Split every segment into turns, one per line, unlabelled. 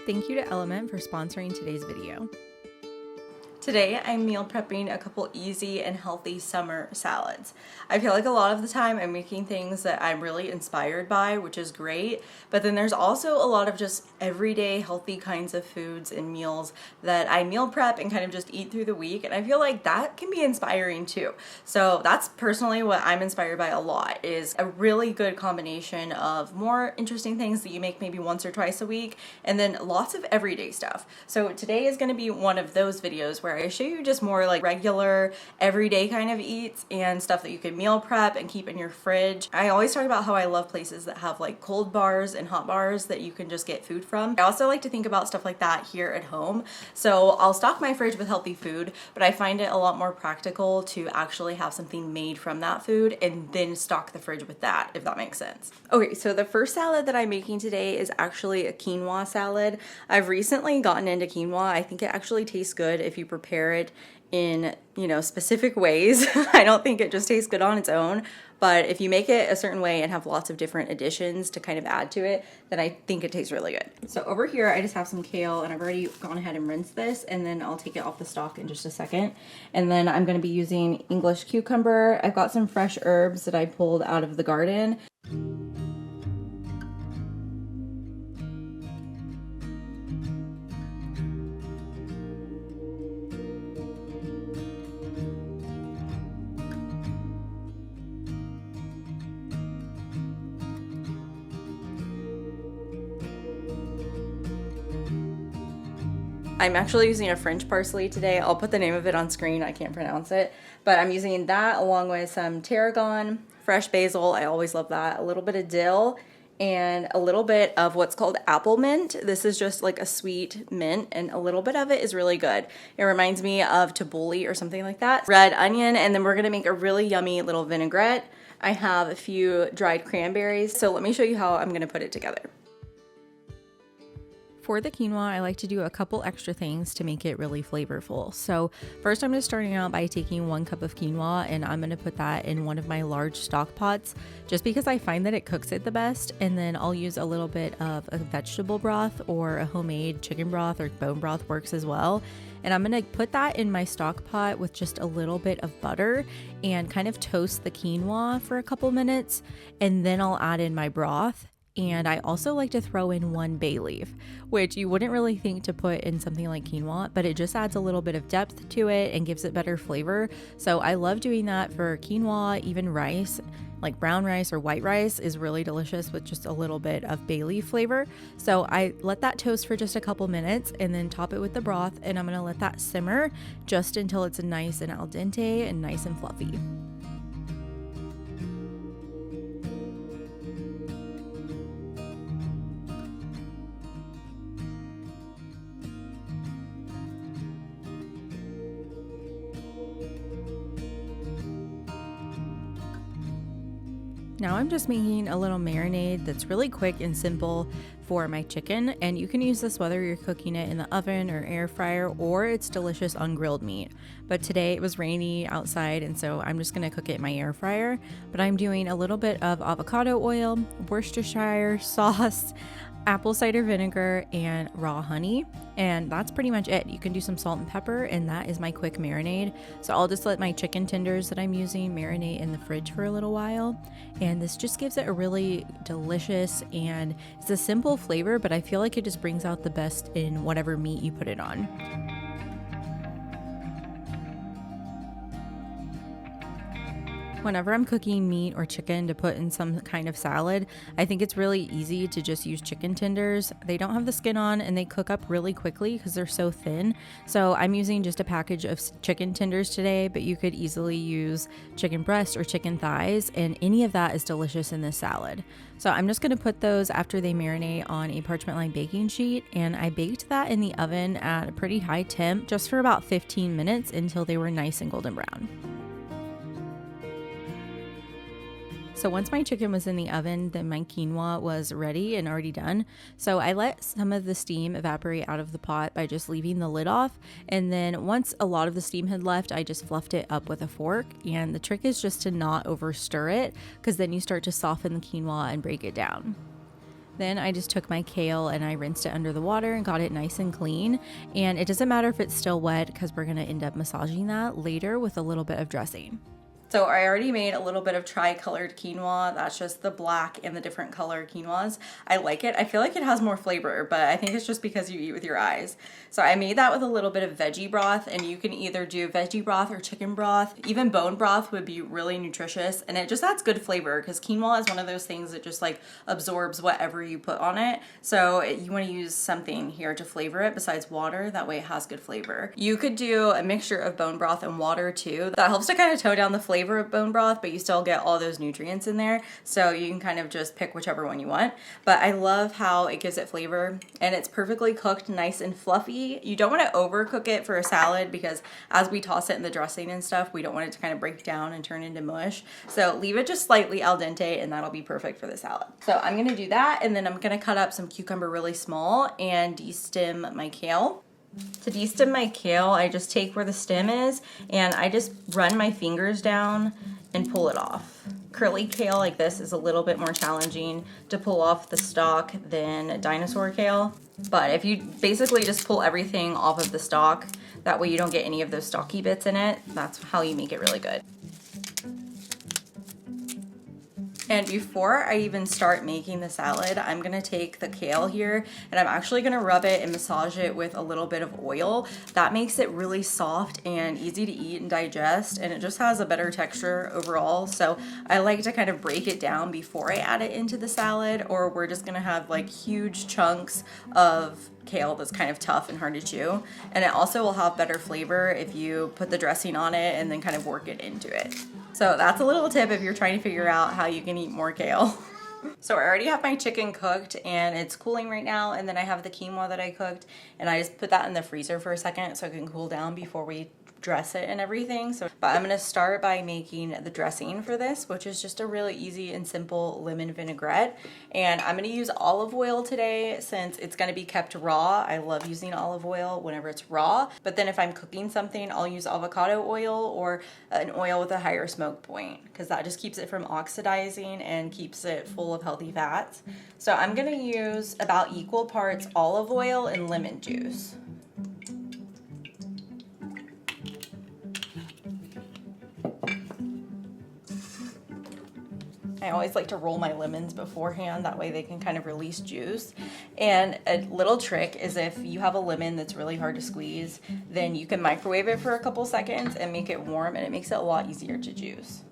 Thank you to Element for sponsoring today's video.
Today I'm meal prepping a couple easy and healthy summer salads. I feel like a lot of the time I'm making things that I'm really inspired by, which is great, but then there's also a lot of just everyday healthy kinds of foods and meals that I meal prep and kind of just eat through the week, and I feel like that can be inspiring too. So that's personally what I'm inspired by a lot, is a really good combination of more interesting things that you make maybe once or twice a week, and then lots of everyday stuff. So today is going to be one of those videos where I show you just more like regular everyday kind of eats and stuff that you can meal prep and keep in your fridge. I always talk about how I love places that have like cold bars and hot bars that you can just get food from. I also like to think about stuff like that here at home. So I'll stock my fridge with healthy food, but I find it a lot more practical to actually have something made from that food and then stock the fridge with that, if that makes sense. Okay, so the first salad that I'm making today is actually a quinoa salad. I've recently gotten into quinoa. I think it actually tastes good if you prepare it in, specific ways. I don't think it just tastes good on its own, but if you make it a certain way and have lots of different additions to kind of add to it, then I think it tastes really good. So over here, I just have some kale, and I've already gone ahead and rinsed this, and then I'll take it off the stalk in just a second. And then I'm gonna be using English cucumber. I've got some fresh herbs that I pulled out of the garden. I'm actually using a French parsley today. I'll put the name of it on screen. I can't pronounce it. But I'm using that along with some tarragon, fresh basil. I always love that. A little bit of dill and a little bit of what's called apple mint. This is just like a sweet mint, and a little bit of it is really good. It reminds me of tabbouleh or something like that. Red onion, and then we're gonna make a really yummy little vinaigrette. I have a few dried cranberries. So let me show you how I'm gonna put it together.
For the quinoa, I like to do a couple extra things to make it really flavorful. So first, I'm just starting out by taking 1 cup of quinoa, and I'm going to put that in one of my large stock pots just because I find that it cooks it the best. And then I'll use a little bit of a vegetable broth, or a homemade chicken broth or bone broth works as well. And I'm going to put that in my stock pot with just a little bit of butter and kind of toast the quinoa for a couple minutes, and then I'll add in my broth. And I also like to throw in 1 bay leaf, which you wouldn't really think to put in something like quinoa, but it just adds a little bit of depth to it and gives it better flavor. So I love doing that for quinoa. Even rice, like brown rice or white rice, is really delicious with just a little bit of bay leaf flavor. So I let that toast for just a couple minutes and then top it with the broth, and I'm gonna let that simmer just until it's nice and al dente and nice and fluffy. Now I'm just making a little marinade that's really quick and simple for my chicken, and you can use this whether you're cooking it in the oven or air fryer, or it's delicious on grilled meat. But today it was rainy outside, and so I'm just gonna cook it in my air fryer. But I'm doing a little bit of avocado oil, Worcestershire sauce, apple cider vinegar, and raw honey, and that's pretty much it. You can do some salt and pepper, and that is my quick marinade. So I'll just let my chicken tenders that I'm using marinate in the fridge for a little while, and this just gives it a really delicious, and it's a simple flavor, but I feel like it just brings out the best in whatever meat you put it on. Whenever I'm cooking meat or chicken to put in some kind of salad, I think it's really easy to just use chicken tenders. They don't have the skin on, and they cook up really quickly because they're so thin. So I'm using just a package of chicken tenders today, but you could easily use chicken breast or chicken thighs, and any of that is delicious in this salad. So I'm just going to put those after they marinate on a parchment lined baking sheet, and I baked that in the oven at a pretty high temp just for about 15 minutes until they were nice and golden brown. So once my chicken was in the oven, then my quinoa was ready and already done. So I let some of the steam evaporate out of the pot by just leaving the lid off. And then once a lot of the steam had left, I just fluffed it up with a fork. And the trick is just to not over stir it, because then you start to soften the quinoa and break it down. Then I just took my kale and I rinsed it under the water and got it nice and clean. And it doesn't matter if it's still wet because we're going to end up massaging that later with a little bit of dressing.
So I already made a little bit of tri-colored quinoa. That's just the black and the different color quinoas. I like it. I feel like it has more flavor, but I think it's just because you eat with your eyes. So I made that with a little bit of veggie broth, and you can either do veggie broth or chicken broth. Even bone broth would be really nutritious, and it just adds good flavor because quinoa is one of those things that just like absorbs whatever you put on it. So you want to use something here to flavor it besides water. That way it has good flavor. You could do a mixture of bone broth and water too. That helps to kind of tone down the flavor of bone broth, but you still get all those nutrients in there, so you can kind of just pick whichever one you want. But I love how it gives it flavor, and it's perfectly cooked, nice and fluffy. You don't want to overcook it for a salad because as we toss it in the dressing and stuff, we don't want it to kind of break down and turn into mush. So leave it just slightly al dente and that'll be perfect for the salad. So I'm going to do that, and then I'm going to cut up some cucumber really small and de-stem my kale. To de-stem my kale, I just take where the stem is and I just run my fingers down and pull it off. Curly kale like this is a little bit more challenging to pull off the stalk than dinosaur kale. But if you basically just pull everything off of the stalk, that way you don't get any of those stalky bits in it, that's how you make it really good. And before I even start making the salad, I'm gonna take the kale here and I'm actually gonna rub it and massage it with a little bit of oil. That makes it really soft and easy to eat and digest, and it just has a better texture overall. So I like to kind of break it down before I add it into the salad, or we're just gonna have like huge chunks of kale that's kind of tough and hard to chew. And it also will have better flavor if you put the dressing on it and then kind of work it into it. So that's a little tip if you're trying to figure out how you can eat more kale. So I already have my chicken cooked and it's cooling right now, and then I have the quinoa that I cooked and I just put that in the freezer for a second so it can cool down before we dress it and everything. But I'm gonna start by making the dressing for this, which is just a really easy and simple lemon vinaigrette. And I'm gonna use olive oil today since it's gonna be kept raw. I love using olive oil whenever it's raw, but then if I'm cooking something, I'll use avocado oil or an oil with a higher smoke point because that just keeps it from oxidizing and keeps it full of healthy fats. So I'm gonna use about equal parts olive oil and lemon juice. I always like to roll my lemons beforehand, that way they can kind of release juice. And a little trick is if you have a lemon that's really hard to squeeze, then you can microwave it for a couple seconds and make it warm, and it makes it a lot easier to juice.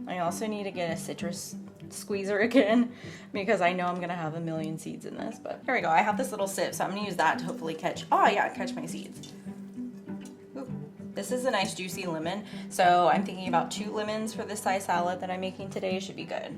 I also need to get a citrus squeezer again because I know I'm gonna have a million seeds in this, but here we go. I have this little sip, so I'm gonna use that to hopefully catch my seeds. This is a nice juicy lemon, so I'm thinking about 2 lemons for this size salad that I'm making today should be good.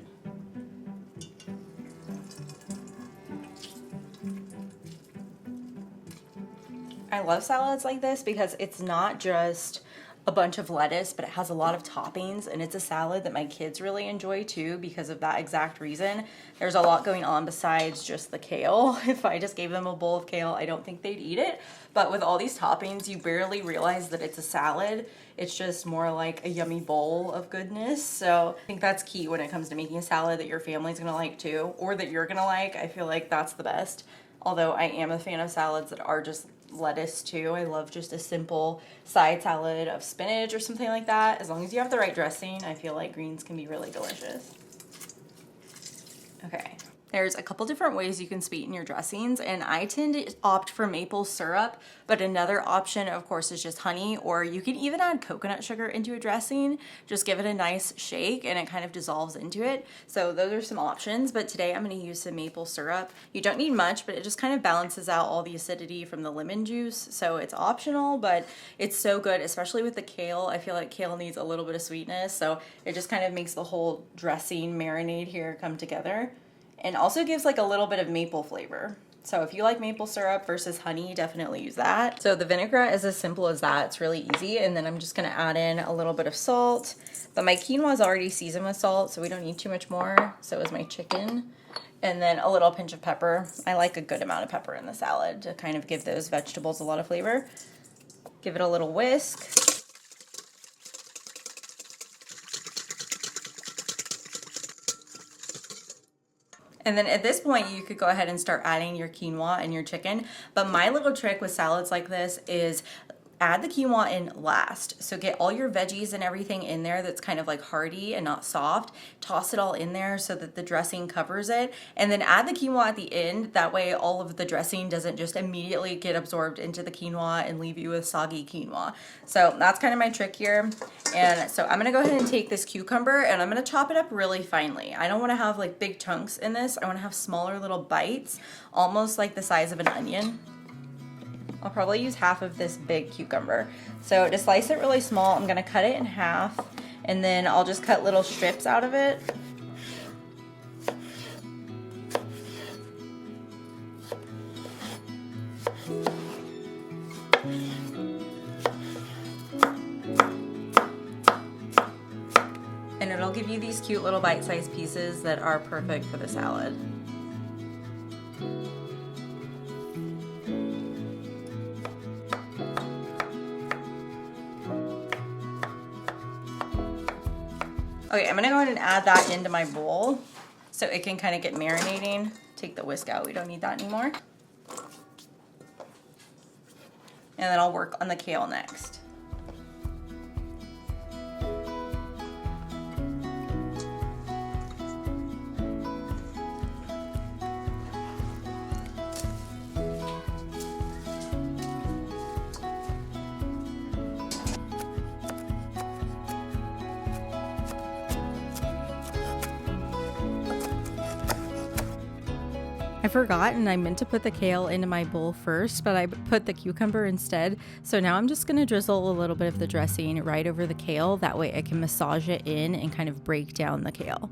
I love salads like this because it's not just a bunch of lettuce, but it has a lot of toppings, and it's a salad that my kids really enjoy too because of that exact reason. There's a lot going on besides just the kale. If I just gave them a bowl of kale, I don't think they'd eat it. But with all these toppings, you barely realize that it's a salad. It's just more like a yummy bowl of goodness. So I think that's key when it comes to making a salad that your family's gonna like too, or that you're gonna like. I feel like that's the best. Although I am a fan of salads that are just lettuce too. I love just a simple side salad of spinach or something like that. As long as you have the right dressing, I feel like greens can be really delicious. Okay. There's a couple different ways you can sweeten your dressings, and I tend to opt for maple syrup, but another option, of course, is just honey, or you can even add coconut sugar into a dressing. Just give it a nice shake and it kind of dissolves into it. So those are some options, but today I'm going to use some maple syrup. You don't need much, but it just kind of balances out all the acidity from the lemon juice, so it's optional, but it's so good, especially with the kale. I feel like kale needs a little bit of sweetness, so it just kind of makes the whole dressing marinade here come together. And also gives like a little bit of maple flavor. So if you like maple syrup versus honey, definitely use that. So the vinaigrette is as simple as that. It's really easy. And then I'm just gonna add in a little bit of salt. But my quinoa is already seasoned with salt, so we don't need too much more. So is my chicken. And then a little pinch of pepper. I like a good amount of pepper in the salad to kind of give those vegetables a lot of flavor. Give it a little whisk. And then at this point, you could go ahead and start adding your quinoa and your chicken. But my little trick with salads like this is add the quinoa in last. So get all your veggies and everything in there that's kind of like hearty and not soft. Toss it all in there so that the dressing covers it. And then add the quinoa at the end. That way all of the dressing doesn't just immediately get absorbed into the quinoa and leave you with soggy quinoa. So that's kind of my trick here. And so I'm gonna go ahead and take this cucumber and I'm gonna chop it up really finely. I don't wanna have like big chunks in this. I wanna have smaller little bites, almost like the size of an onion. I'll probably use half of this big cucumber. So to slice it really small, I'm gonna cut it in half and then I'll just cut little strips out of it. And it'll give you these cute little bite-sized pieces that are perfect for the salad. Okay, I'm gonna go ahead and add that into my bowl so it can kind of get marinating. Take the whisk out, we don't need that anymore. And then I'll work on the kale next.
I forgot and I meant to put the kale into my bowl first, but I put the cucumber instead. So now I'm just gonna drizzle a little bit of the dressing right over the kale. That way I can massage it in and kind of break down the kale.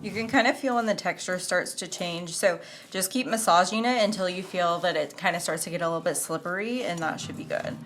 You can kind of feel when the texture starts to change, so just keep massaging it until you feel that it kind of starts to get a little bit slippery, and that should be good.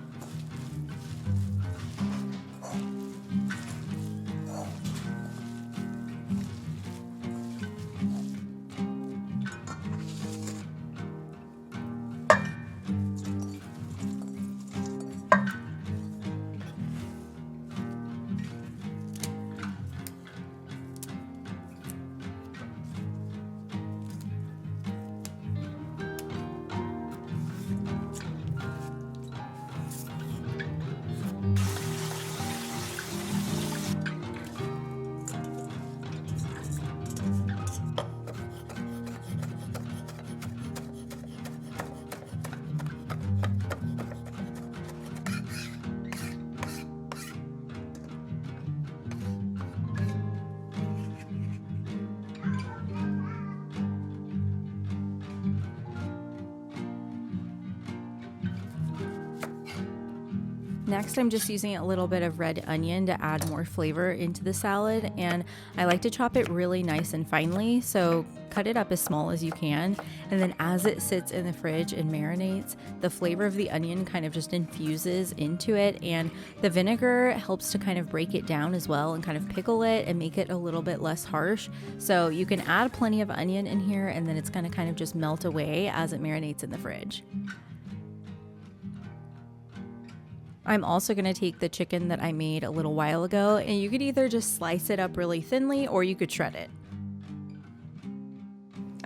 Next, I'm just using a little bit of red onion to add more flavor into the salad, and I like to chop it really nice and finely, so cut it up as small as you can, and then as it sits in the fridge and marinates, the flavor of the onion kind of just infuses into it, and the vinegar helps to kind of break it down as well and kind of pickle it and make it a little bit less harsh. So you can add plenty of onion in here, and then it's going to kind of just melt away as it marinates in the fridge. I'm also going to take the chicken that I made a little while ago, and you could either just slice it up really thinly or you could shred it.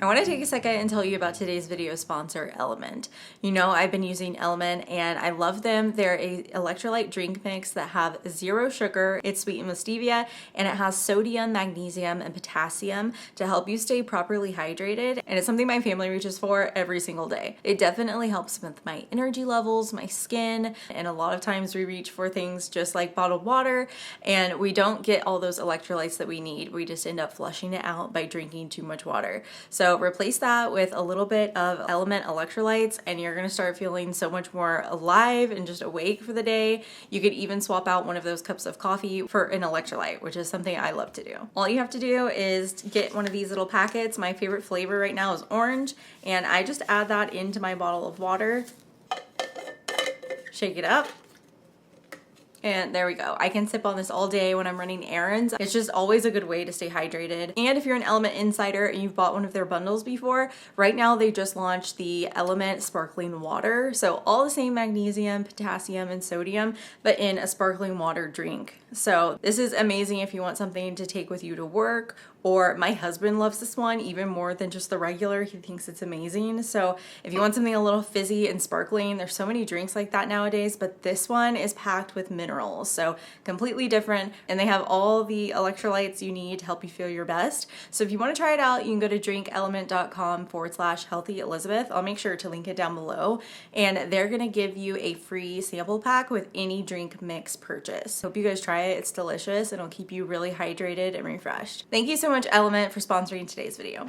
I want to take a second and tell you about today's video sponsor, Element. You know I've been using Element and I love them. They're a electrolyte drink mix that have 0 sugar. It's sweetened with stevia and it has sodium, magnesium, and potassium to help you stay properly hydrated. And it's something my family reaches for every single day. It definitely helps with my energy levels, my skin, and a lot of times we reach for things just like bottled water and we don't get all those electrolytes that we need. We just end up flushing it out by drinking too much water. So replace that with a little bit of Element electrolytes and you're gonna start feeling so much more alive and just awake for the day. You could even swap out one of those cups of coffee for an electrolyte, which is something I love to do. All you have to do is get one of these little packets. My favorite flavor right now is orange, and I just add that into my bottle of water, shake it up, And there we go. I can sip on this all day when I'm running errands. It's just always a good way to stay hydrated. And if you're an Element Insider and you've bought one of their bundles before, right now they just launched the Element Sparkling Water. So all the same magnesium, potassium, and sodium, but in a sparkling water drink. So this is amazing if you want something to take with you to work, or my husband loves this one even more than just the regular. He thinks it's amazing. So if you want something a little fizzy and sparkling, there's so many drinks like that nowadays, but this one is packed with minerals. So completely different, and they have all the electrolytes you need to help you feel your best. So if you want to try it out, you can go to drinkelement.com/healthyelizabeth. I'll make sure to link it down below, and they're going to give you a free sample pack with any drink mix purchase. Hope you guys try it. It's delicious and it'll keep you really hydrated and refreshed. Thank you so much, Element, for sponsoring today's video.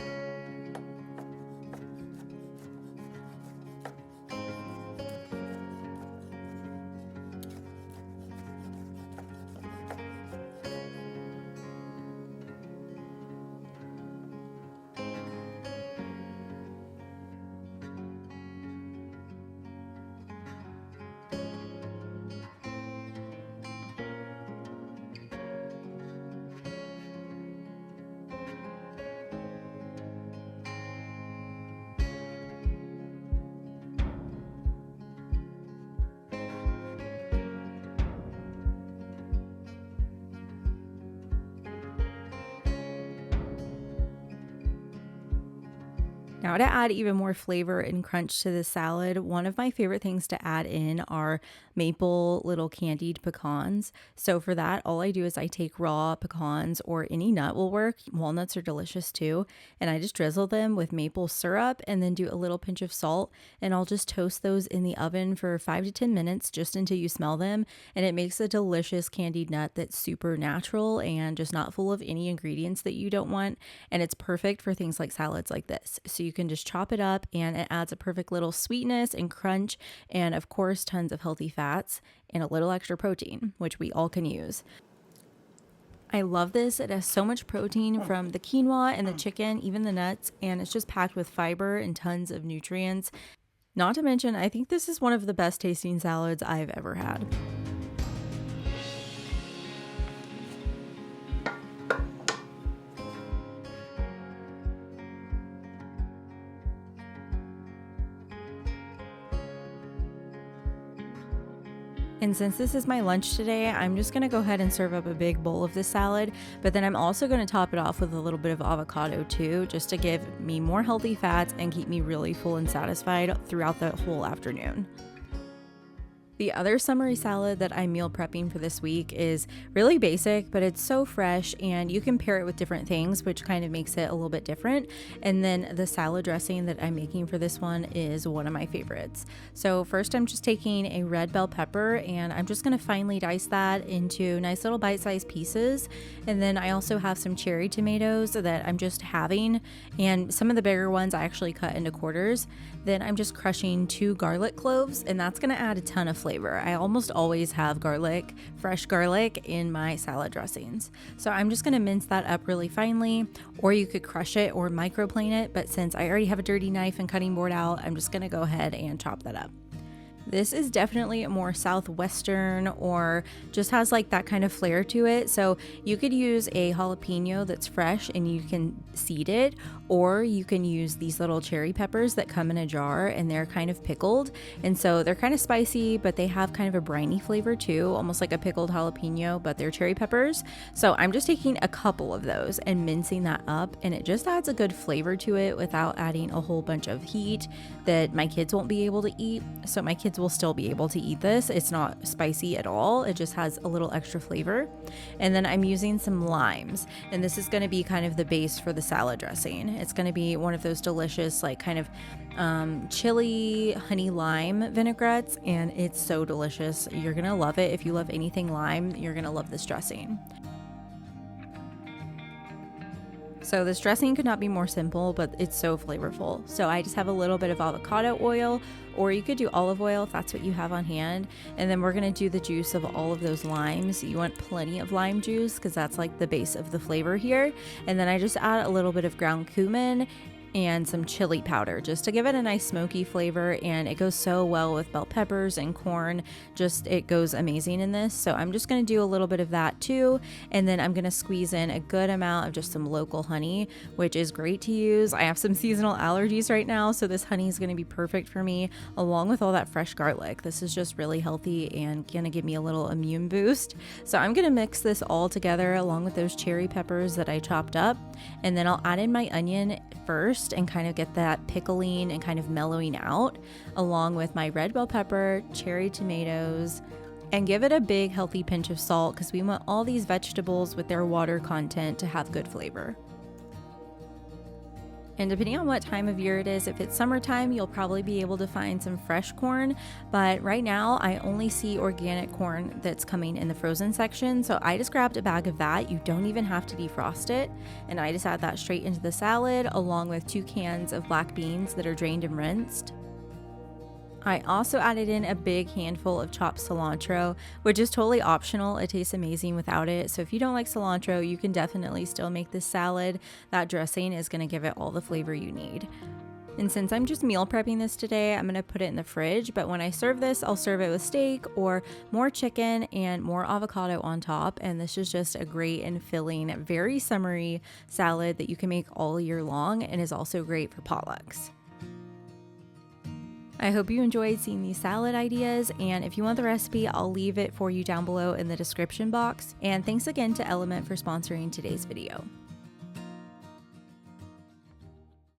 Now, to add even more flavor and crunch to the salad, one of my favorite things to add in are maple little candied pecans. So for that, all I do is I take raw pecans, or any nut will work. Walnuts are delicious too. And I just drizzle them with maple syrup and then do a little pinch of salt. And I'll just toast those in the oven for 5 to 10 minutes just until you smell them. And it makes a delicious candied nut that's super natural and just not full of any ingredients that you don't want. And it's perfect for things like salads like this. So you can just chop it up, and it adds a perfect little sweetness and crunch, and of course tons of healthy fats and a little extra protein, which we all can use. I love this. It has so much protein from the quinoa and the chicken, even the nuts, and it's just packed with fiber and tons of nutrients. Not to mention, I think this is one of the best tasting salads I've ever had. And since this is my lunch today, I'm just going to go ahead and serve up a big bowl of this salad, but then I'm also going to top it off with a little bit of avocado too, just to give me more healthy fats and keep me really full and satisfied throughout the whole afternoon. The other summery salad that I'm meal prepping for this week is really basic, but it's so fresh, and you can pair it with different things, which kind of makes it a little bit different. And then the salad dressing that I'm making for this one is one of my favorites. So first, I'm just taking a red bell pepper, and I'm just going to finely dice that into nice little bite-sized pieces. And then I also have some cherry tomatoes that I'm just halving, and some of the bigger ones I actually cut into quarters. Then I'm just crushing 2 garlic cloves, and that's going to add a ton of flavor. I almost always have garlic, fresh garlic, in my salad dressings. So I'm just going to mince that up really finely, or you could crush it or microplane it, but since I already have a dirty knife and cutting board out, I'm just going to go ahead and chop that up. This is definitely more Southwestern, or just has like that kind of flair to it. So you could use a jalapeno that's fresh and you can seed it, or you can use these little cherry peppers that come in a jar and they're kind of pickled. And so they're kind of spicy, but they have kind of a briny flavor too, almost like a pickled jalapeno, but they're cherry peppers. So I'm just taking a couple of those and mincing that up, and it just adds a good flavor to it without adding a whole bunch of heat that my kids won't be able to eat. So my kids will still be able to eat this. It's not spicy at all. It just has a little extra flavor. And then I'm using some limes, and this is going to be kind of the base for the salad dressing. It's going to be one of those delicious, like kind of chili honey lime vinaigrettes, and it's so delicious. You're going to love it. If you love anything lime, you're going to love this dressing. So this dressing could not be more simple, but it's so flavorful. So I just have a little bit of avocado oil, or you could do olive oil if that's what you have on hand. And then we're going to do the juice of all of those limes. You want plenty of lime juice because that's like the base of the flavor here. And then I just add a little bit of ground cumin and some chili powder just to give it a nice smoky flavor, and it goes so well with bell peppers and corn. Just it goes amazing in this. So I'm just going to do a little bit of that too, and then I'm going to squeeze in a good amount of just some local honey, which is great to use. I have some seasonal allergies right now, so this honey is going to be perfect for me, along with all that fresh garlic. This is just really healthy and going to give me a little immune boost. So I'm going to mix this all together along with those cherry peppers that I chopped up, and then I'll add in my onion first and kind of get that pickling and kind of mellowing out, along with my red bell pepper, cherry tomatoes, and give it a big healthy pinch of salt because we want all these vegetables with their water content to have good flavor. And depending on what time of year it is, if it's summertime, you'll probably be able to find some fresh corn. But right now, I only see organic corn that's coming in the frozen section. So I just grabbed a bag of that. You don't even have to defrost it. And I just add that straight into the salad, along with 2 cans of black beans that are drained and rinsed. I also added in a big handful of chopped cilantro, which is totally optional. It tastes amazing without it. So if you don't like cilantro, you can definitely still make this salad. That dressing is going to give it all the flavor you need. And since I'm just meal prepping this today, I'm going to put it in the fridge. But when I serve this, I'll serve it with steak or more chicken and more avocado on top. And this is just a great and filling, very summery salad that you can make all year long and is also great for potlucks. I hope you enjoyed seeing these salad ideas, and if you want the recipe, I'll leave it for you down below in the description box. And thanks again to Element for sponsoring today's video.